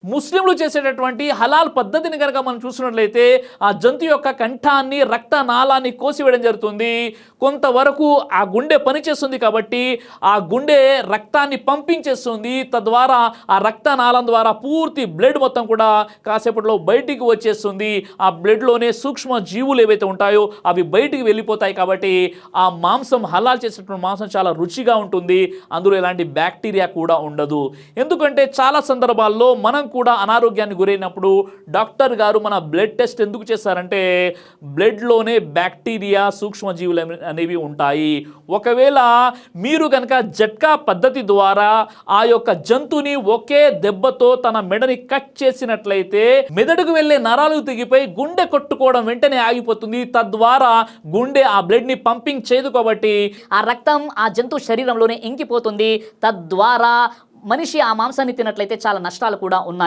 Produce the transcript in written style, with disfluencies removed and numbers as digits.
ముస్లింలు చేసేటటువంటి హలాల్ పద్ధతిని కనుక మనం చూసినట్లయితే ఆ జంతు యొక్క కంఠాన్ని రక్తనాళాన్ని కోసివేయడం జరుగుతుంది. కొంతవరకు ఆ గుండె పనిచేస్తుంది కాబట్టి ఆ గుండె రక్తాన్ని పంపించేస్తుంది. తద్వారా ఆ రక్తనాళం ద్వారా పూర్తి బ్లడ్ మొత్తం కూడా కాసేపట్లో బయటికి వచ్చేస్తుంది. ఆ బ్లడ్లోనే సూక్ష్మ జీవులు ఏవైతే ఉంటాయో అవి బయటికి వెళ్ళిపోతాయి. కాబట్టి ఆ మాంసం హలాల్ చేసినటువంటి మాంసం చాలా రుచిగా ఉంటుంది. అందులో ఎలాంటి బ్యాక్టీరియా కూడా ఉండదు. ఎందుకంటే చాలా సందర్భాల్లో మనం కూడా అనారోగ్యాన్ని గురైనప్పుడు డాక్టర్ గారు మన బ్లడ్ టెస్ట్ ఎందుకు చేస్తారంటే బ్లడ్లోనే బ్యాక్టీరియా సూక్ష్మజీవులు అనేవి ఉంటాయి. ఒకవేళ మీరు కనుక జట్కా పద్ధతి ద్వారా ఆ యొక్క జంతువుని ఒకే దెబ్బతో తన మెడని కట్ చేసినట్లయితే మెదడుకు వెళ్ళే నరాలు తెగిపోయి గుండె కొట్టుకోవడం వెంటనే ఆగిపోతుంది. తద్వారా గుండె ఆ బ్లడ్ ని పంపింగ్ చేయదు కాబట్టి ఆ రక్తం ఆ జంతువు శరీరంలోనే ఇంకిపోతుంది. తద్వారా మనిషి ఆ మాంసాన్ని తిన్నట్లయితే చాలా నష్టాలు కూడా ఉన్నాయి.